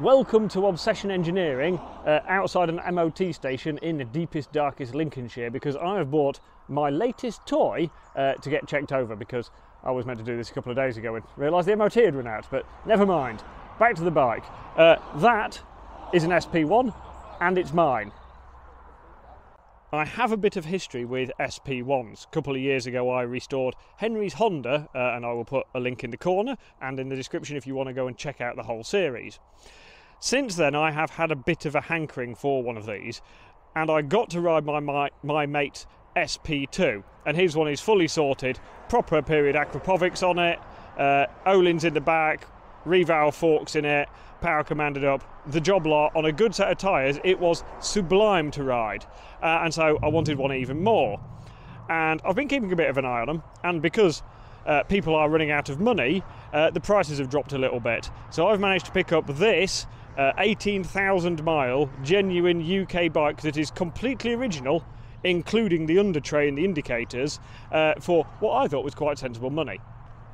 Welcome to Obsession Engineering outside an MOT station in the deepest, darkest Lincolnshire, because I have bought my latest toy to get checked over, because I was meant to do this a couple of days ago and realised the MOT had run out, but never mind. Back to the bike. That is an SP1 and it's mine. I have a bit of history with SP1s. A couple of years ago I restored Henry's Honda, and I will put a link in the corner and in the description if you want to go and check out the whole series. Since then I have had a bit of a hankering for one of these, and I got to ride my mate's SP2, and his one is fully sorted, proper period Akrapovics on it, O-lins in the back, revalve forks in it, power commanded up, the job lot on a good set of tyres. It was sublime to ride, and so I wanted one even more. And I've been keeping a bit of an eye on them, and because people are running out of money, the prices have dropped a little bit. So I've managed to pick up this 18,000 mile genuine UK bike that is completely original, including the under tray and the indicators, for what I thought was quite sensible money.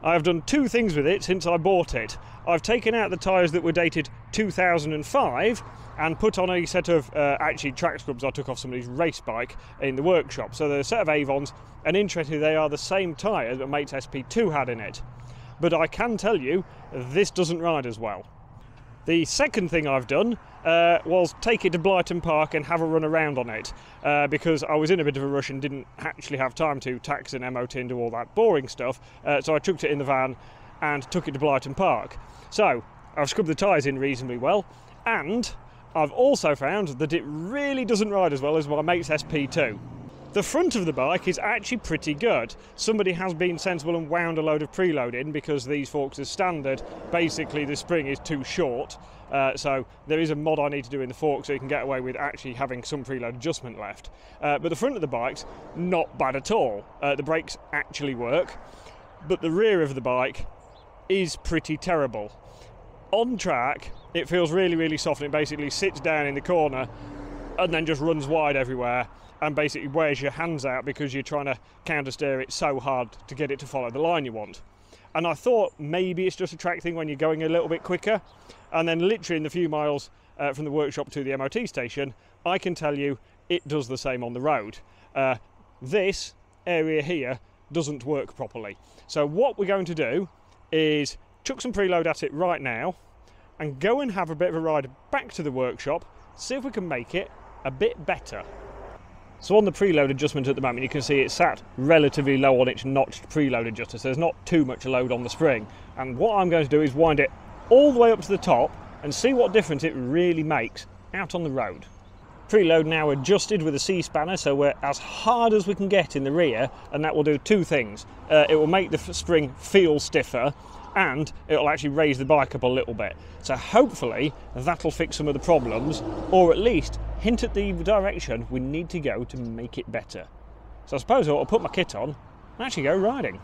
I have done two things with it since I bought it. I've taken out the tyres that were dated 2005 and put on a set of actually track scrubs I took off somebody's race bike in the workshop. So they're a set of Avons, and interestingly they are the same tyre that mate's SP2 had in it. But I can tell you, this doesn't ride as well. The second thing I've done was take it to Blyton Park and have a run around on it, because I was in a bit of a rush and didn't actually have time to tax and MOT and do all that boring stuff, so I chucked it in the van and took it to Blyton Park. So I've scrubbed the tyres in reasonably well, and I've also found that it really doesn't ride as well as my mate's SP2. The front of the bike is actually pretty good. Somebody has been sensible and wound a load of preload in, because these forks are standard. Basically the spring is too short, so there is a mod I need to do in the fork so you can get away with actually having some preload adjustment left. But the front of the bike's not bad at all. The brakes actually work, but the rear of the bike is pretty terrible. On track it feels really soft, and it basically sits down in the corner and then just runs wide everywhere, and basically wears your hands out because you're trying to counter steer it so hard to get it to follow the line you want. And I thought maybe it's just a track thing when you're going a little bit quicker, and then literally in the few miles from the workshop to the MOT station, I can tell you it does the same on the road. This area here doesn't work properly. So what we're going to do is chuck some preload at it right now and go and have a bit of a ride back to the workshop, see if we can make it a bit better. So on the preload adjustment at the moment, you can see it's sat relatively low on its notched preload adjuster, so there's not too much load on the spring. And what I'm going to do is wind it all the way up to the top and see what difference it really makes out on the road. Preload now adjusted with a C-spanner, so we're as hard as we can get in the rear, and that will do two things. It will make the spring feel stiffer, and it'll actually raise the bike up a little bit. So hopefully that'll fix some of the problems, or at least hint at the direction we need to go to make it better. So I suppose I'll put my kit on and actually go riding.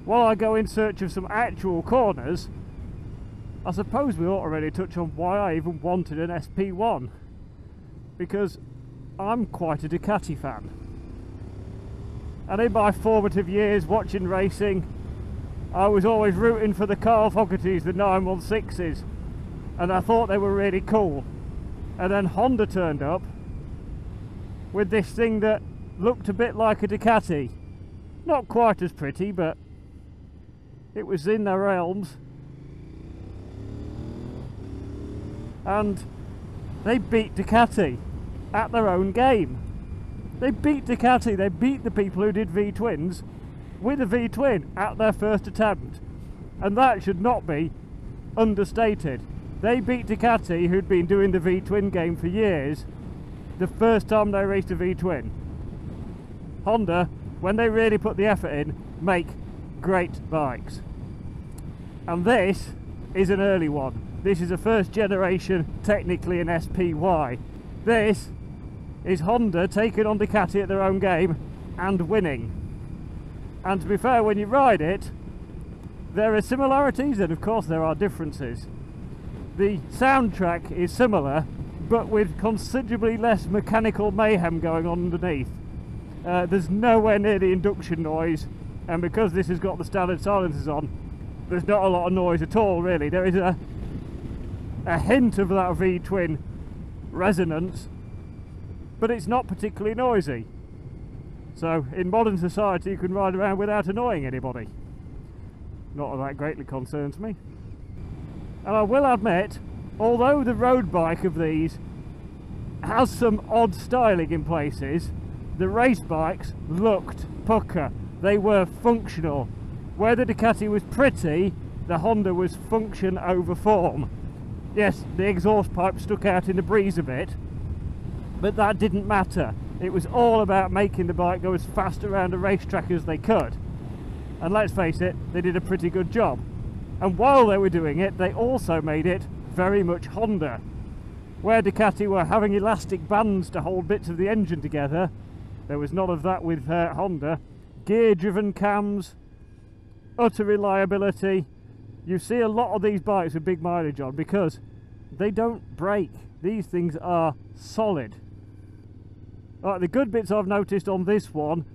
While I go in search of some actual corners, I suppose we ought to really touch on why I even wanted an SP1. Because I'm quite a Ducati fan. And in my formative years watching racing, I was always rooting for the Carl Fogartys, the 916s, and I thought they were really cool. And then Honda turned up with this thing that looked a bit like a Ducati. Not quite as pretty, but it was in their realms. And they beat Ducati at their own game. They beat Ducati, they beat the people who did V-twins with a V-twin at their first attempt, and that should not be understated. They beat Ducati, who'd been doing the V-twin game for years, the first time they raced a V-twin. Honda, when they really put the effort in, make great bikes. And this is an early one. This is a first generation, technically an SPY. This is Honda taking on Ducati at their own game and winning. And to be fair, when you ride it, there are similarities and of course there are differences. The soundtrack is similar, but with considerably less mechanical mayhem going on underneath. There's nowhere near the induction noise, and because this has got the standard silencers on, there's not a lot of noise at all really. There is a a hint of that V-twin resonance, but it's not particularly noisy. So in modern society you can ride around without annoying anybody. Not that greatly concerns me. And I will admit, although the road bike of these has some odd styling in places, the race bikes looked pucker. They were functional. Where the Ducati was pretty, the Honda was function over form. Yes, the exhaust pipe stuck out in the breeze a bit, but that didn't matter. It was all about making the bike go as fast around a racetrack as they could. And let's face it, they did a pretty good job. And while they were doing it, they also made it very much Honda. Where Ducati were having elastic bands to hold bits of the engine together, there was none of that with Honda. Gear-driven cams, utter reliability. You see a lot of these bikes with big mileage on because they don't break. These things are solid. Right, the good bits I've noticed on this one,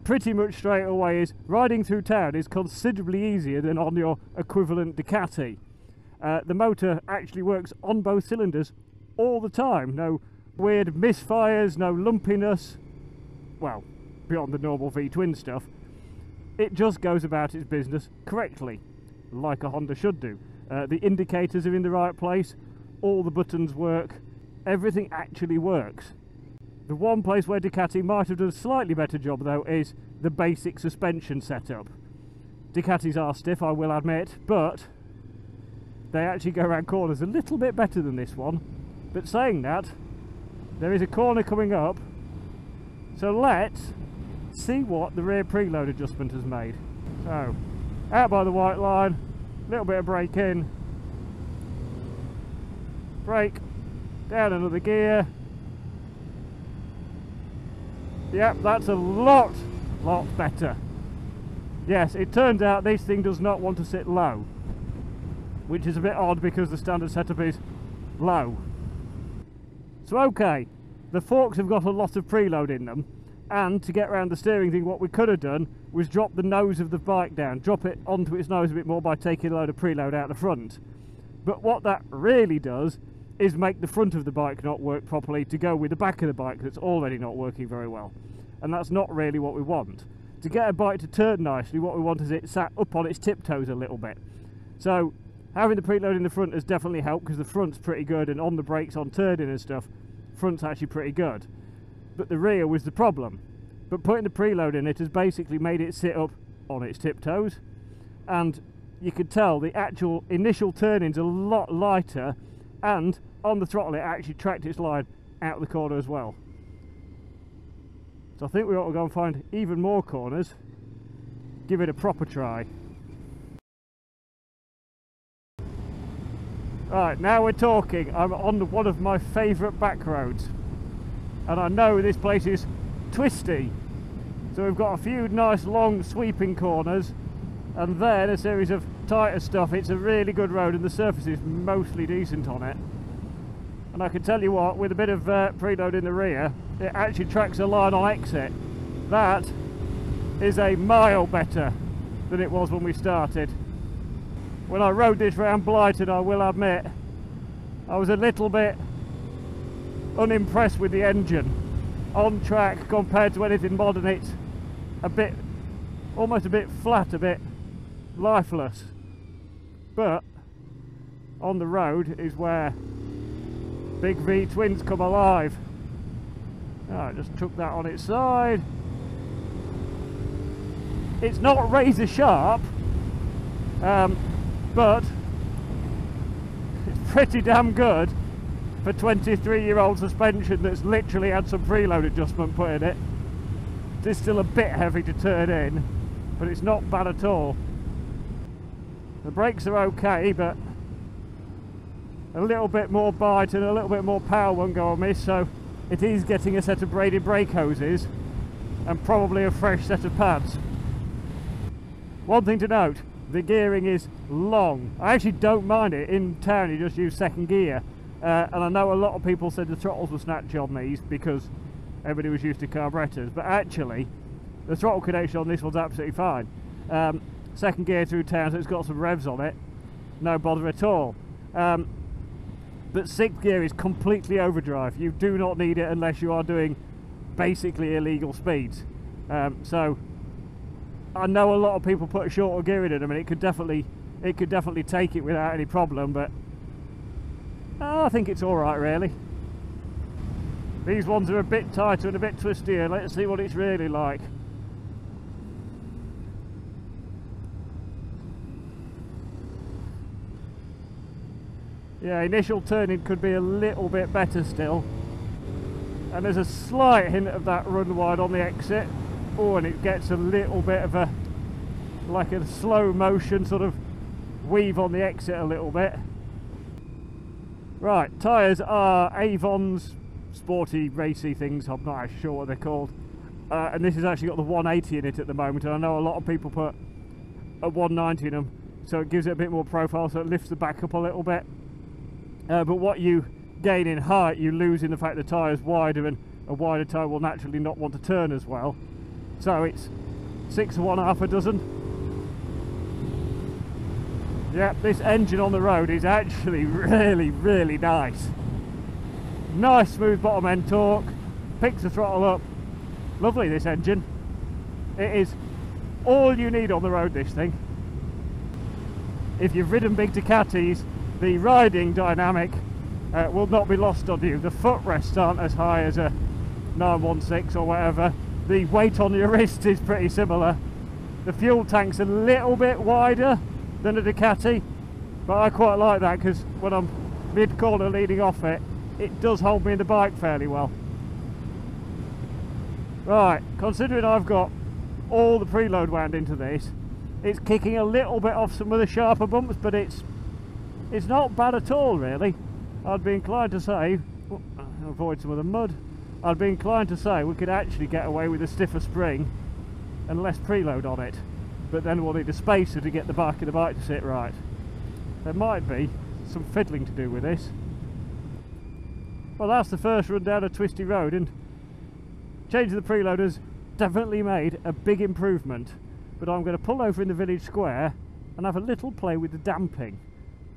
pretty much straight away, is riding through town is considerably easier than on your equivalent Ducati. The motor actually works on both cylinders all the time. No weird misfires, no lumpiness. Well, beyond the normal V-twin stuff. It just goes about its business correctly, like a Honda should do. The indicators are in the right place, all the buttons work, everything actually works. The one place where Ducati might have done a slightly better job though is the basic suspension setup. Ducatis are stiff, I will admit, but they actually go around corners a little bit better than this one. But saying that, there is a corner coming up, so let's see what the rear preload adjustment has made. So, out by the white line, a little bit of brake in, brake, down another gear. Yep, that's a lot better. Yes, it turns out this thing does not want to sit low, which is a bit odd because the standard setup is low. So okay, the forks have got a lot of preload in them, and to get around the steering thing, what we could have done was drop the nose of the bike down, drop it onto its nose a bit more by taking a load of preload out the front. But what that really does is make the front of the bike not work properly to go with the back of the bike that's already not working very well. And that's not really what we want. To get a bike to turn nicely, what we want is it sat up on its tiptoes a little bit. So having the preload in the front has definitely helped because the front's pretty good, and on the brakes on turning and stuff, front's actually pretty good. But the rear was the problem. But putting the preload in it has basically made it sit up on its tiptoes, and you could tell the actual initial turning's a lot lighter, and on the throttle it actually tracked its line out the corner as well. So I think we ought to go and find even more corners, give it a proper try. Right, now we're talking. I'm on one of my favourite back roads, and I know this place is twisty, so we've got a few nice long sweeping corners and then a series of tighter stuff. It's a really good road and the surface is mostly decent on it, and I can tell you what, with a bit of preload in the rear, it actually tracks a line on exit. That is a mile better than it was when we started. When I rode this round Blighton, I will admit, I was a little bit unimpressed with the engine. On track compared to anything modern, it's a bit, almost a bit flat, a bit lifeless. But on the road is where big V-twins come alive. Oh, I just took that on its side. It's not razor sharp, but it's pretty damn good for 23-year-old suspension that's literally had some preload adjustment put in it. It's still a bit heavy to turn in, but it's not bad at all. The brakes are okay, but a little bit more bite and a little bit more power won't go amiss, so it is getting a set of braided brake hoses and probably a fresh set of pads. One thing to note, the gearing is long. I actually don't mind it. In town you just use second gear, and I know a lot of people said the throttles were snatchy on these because everybody was used to carburetors, but actually the throttle connection on this one's absolutely fine. Second gear through town, so it's got some revs on it, no bother at all. but 6th gear is completely overdrive. You do not need it unless you are doing basically illegal speeds. So I know a lot of people put a shorter gear in them, and it could definitely take it without any problem, but I think it's alright really. These ones are a bit tighter and a bit twistier. Let's see what it's really like. Yeah, initial turning could be a little bit better still. And there's a slight hint of that run wide on the exit. Oh, and it gets a little bit of a, like a slow motion sort of weave on the exit a little bit. Right, tyres are Avon's sporty racy things, I'm not actually sure what they're called. And this has actually got the 180 in it at the moment, and I know a lot of people put a 190 in them, so it gives it a bit more profile, so it lifts the back up a little bit. But what you gain in height, you lose in the fact the tyre's wider, and a wider tyre will naturally not want to turn as well. So it's 6 of one, half a dozen. Yeah, this engine on the road is actually really nice. Nice smooth bottom end torque, picks the throttle up. Lovely, this engine. It is all you need on the road, this thing. If you've ridden big Ducatis, the riding dynamic will not be lost on you. The footrests aren't as high as a 916 or whatever. The weight on your wrist is pretty similar. The fuel tank's a little bit wider than a Ducati, but I quite like that because when I'm mid-corner leading off it, it does hold me in the bike fairly well. Right, considering I've got all the preload wound into this, it's kicking a little bit off some of the sharper bumps, but it's not bad at all really. I'd be inclined to say, avoid some of the mud, I'd be inclined to say we could actually get away with a stiffer spring and less preload on it, but then we'll need a spacer to get the back of the bike to sit right. There might be some fiddling to do with this. Well, that's the first run down a twisty road, and changing the preload has definitely made a big improvement. But I'm going to pull over in the village square and have a little play with the damping.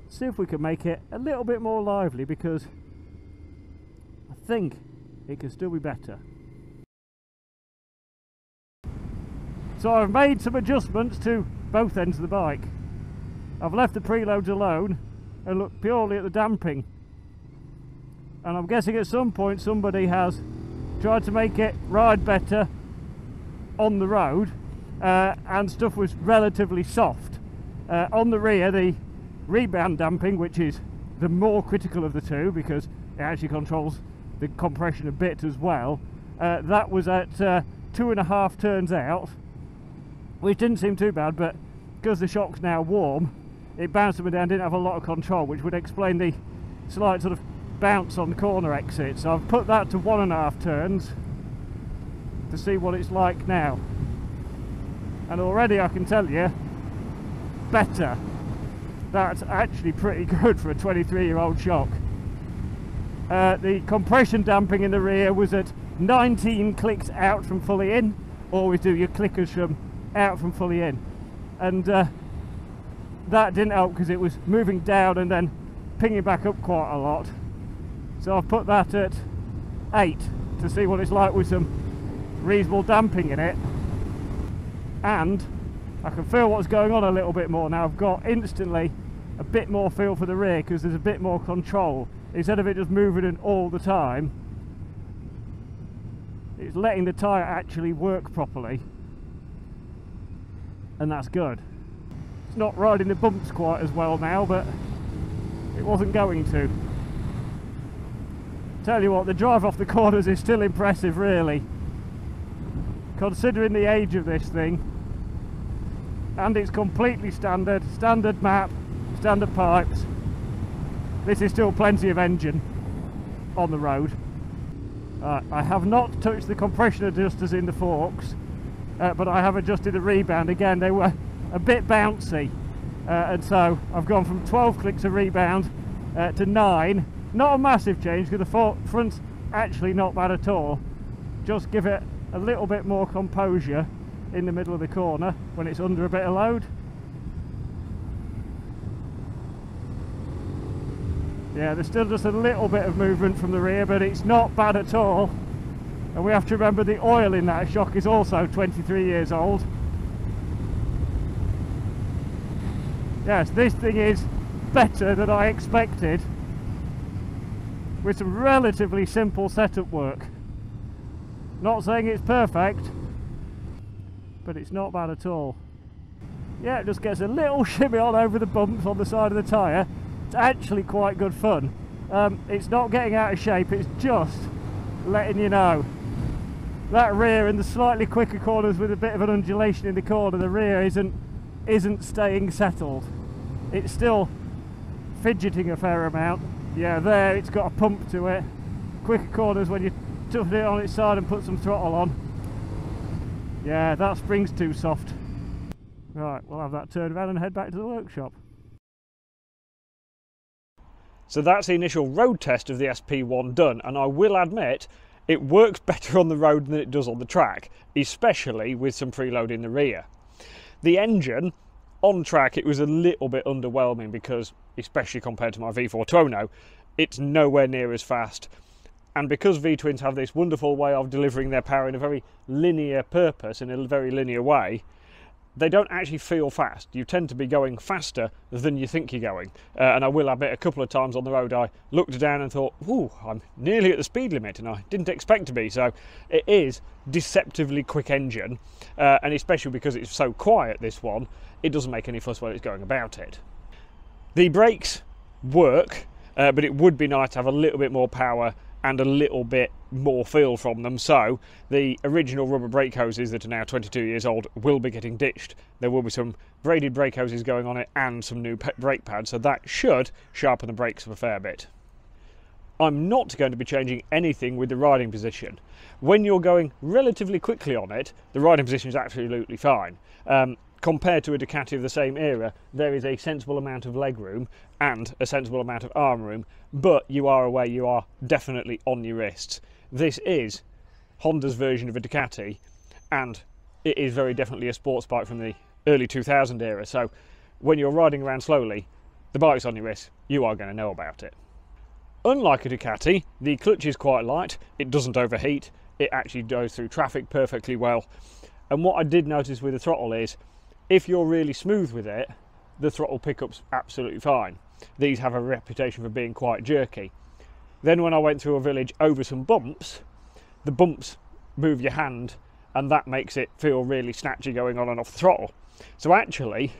See if we can make it a little bit more lively, because I think it can still be better. So I've made some adjustments to both ends of the bike. I've left the preloads alone and looked purely at the damping. And I'm guessing at some point somebody has tried to make it ride better on the road, and stuff was relatively soft. On the rear, the rebound damping, which is the more critical of the two because it actually controls the compression a bit as well, that was at 2.5 turns out, which didn't seem too bad, but because the shock's now warm, it bounced up and down, didn't have a lot of control, which would explain the slight sort of bounce on the corner exit. So I've put that to 1.5 turns to see what it's like now, and already I can tell you, better. That's actually pretty good for a 23-year-old shock. The compression damping in the rear was at 19 clicks out from fully in. Always do your clickers from out from fully in, and that didn't help because it was moving down and then pinging back up quite a lot. So I've put that at 8 to see what it's like with some reasonable damping in it, and I can feel what's going on a little bit more now. I've got instantly a bit more feel for the rear because there's a bit more control. Instead of it just moving in all the time, it's letting the tyre actually work properly, and that's good. It's not riding the bumps quite as well now, but it wasn't going to. Tell you what, the drive off the corners is still impressive really, considering the age of this thing. And it's completely standard map, standard pipes. This is still plenty of engine on the road. I have not touched the compression adjusters in the forks, but I have adjusted the rebound. Again, they were a bit bouncy, and so I've gone from 12 clicks of rebound to 9. Not a massive change because the front's actually not bad at all. Just give it a little bit more composure in the middle of the corner when it's under a bit of load. Yeah, there's still just a little bit of movement from the rear, but it's not bad at all. And we have to remember the oil in that shock is also 23 years old. Yes, this thing is better than I expected, with some relatively simple setup work. Not saying it's perfect, but it's not bad at all. Yeah, it just gets a little shimmy on over the bumps on the side of the tyre. It's actually quite good fun. It's not getting out of shape, it's just letting you know. That rear in the slightly quicker corners with a bit of an undulation in the corner, the rear isn't staying settled. It's still fidgeting a fair amount. Yeah, there it's got a pump to it. Quicker corners when you tuck it on its side and put some throttle on. Yeah, that spring's too soft. Right, we'll have that turned around and head back to the workshop. So that's the initial road test of the SP1 done, and I will admit it works better on the road than it does on the track, especially with some preload in the rear. The engine, on track it was a little bit underwhelming because, especially compared to my V4 Tuono, it's nowhere near as fast. And because V-twins have this wonderful way of delivering their power in a very linear purpose, in a very linear way, they don't actually feel fast. You tend to be going faster than you think you're going. And I will admit, a couple of times on the road I looked down and thought, ooh, I'm nearly at the speed limit, and I didn't expect to be. So it is deceptively quick engine, and especially because it's so quiet, this one, it doesn't make any fuss when it's going about it. The brakes work, but it would be nice to have a little bit more power and a little bit more feel from them, so the original rubber brake hoses that are now 22 years old will be getting ditched. There will be some braided brake hoses going on it and some new brake pads, so that should sharpen the brakes a fair bit. I'm not going to be changing anything with the riding position. When you're going relatively quickly on it, the riding position is absolutely fine. Compared to a Ducati of the same era, there is a sensible amount of leg room and a sensible amount of arm room, but you are aware you are definitely on your wrists. This is Honda's version of a Ducati, and it is very definitely a sports bike from the early 2000 era, so when you're riding around slowly, the bike's on your wrist, you are going to know about it. Unlike a Ducati, the clutch is quite light, it doesn't overheat, it actually goes through traffic perfectly well, and what I did notice with the throttle is, if you're really smooth with it, the throttle pickup's absolutely fine. These have a reputation for being quite jerky. Then when I went through a village over some bumps, the bumps move your hand and that makes it feel really snatchy going on and off the throttle. So actually,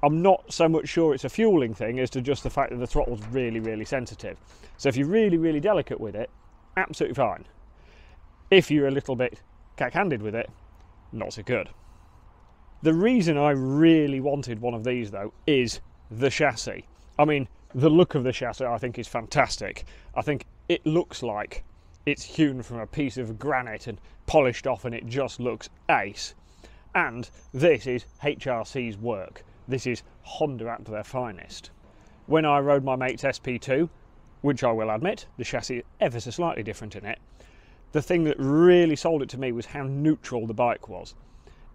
I'm not so much sure it's a fueling thing as to just the fact that the throttle's really, really sensitive. So if you're really, really delicate with it, absolutely fine. If you're a little bit cack-handed with it, not so good. The reason I really wanted one of these though is the chassis. I mean, the look of the chassis I think is fantastic. I think it looks like it's hewn from a piece of granite and polished off, and it just looks ace. And this is HRC's work. This is Honda at their finest. When I rode my mate's SP2, which I will admit, the chassis is ever so slightly different in it, the thing that really sold it to me was how neutral the bike was.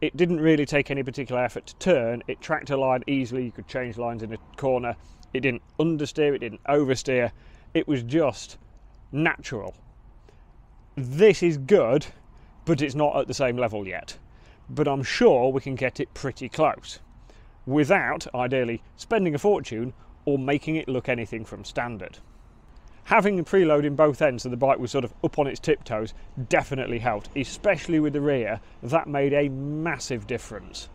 It didn't really take any particular effort to turn, it tracked a line easily, you could change lines in a corner, it didn't understeer, it didn't oversteer, it was just natural. This is good, but it's not at the same level yet. But I'm sure we can get it pretty close, without, ideally, spending a fortune or making it look anything from standard. Having the preload in both ends so the bike was sort of up on its tiptoes definitely helped, especially with the rear. That made a massive difference.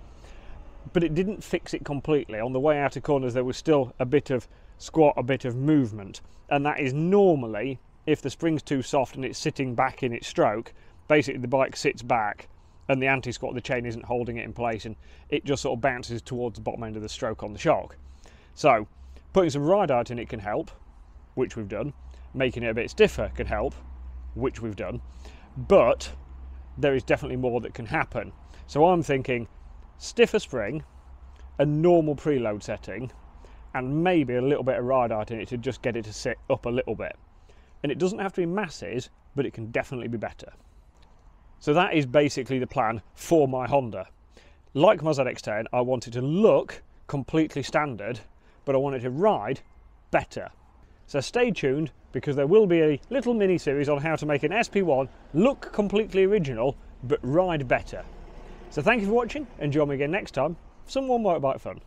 But it didn't fix it completely. On the way out of corners there was still a bit of squat, a bit of movement, and that is normally, if the spring's too soft and it's sitting back in its stroke, basically the bike sits back and the anti-squat, the chain isn't holding it in place, and it just sort of bounces towards the bottom end of the stroke on the shock. So putting some ride height in it can help, which we've done. Making it a bit stiffer can help, which we've done, but there is definitely more that can happen. So I'm thinking stiffer spring, a normal preload setting, and maybe a little bit of ride height in it to just get it to sit up a little bit. And it doesn't have to be masses, but it can definitely be better. So that is basically the plan for my Honda. Like my ZX-10, I want it to look completely standard, but I want it to ride better. So stay tuned, because there will be a little mini series on how to make an SP1 look completely original but ride better. So thank you for watching, and join me again next time for some more motorbike fun.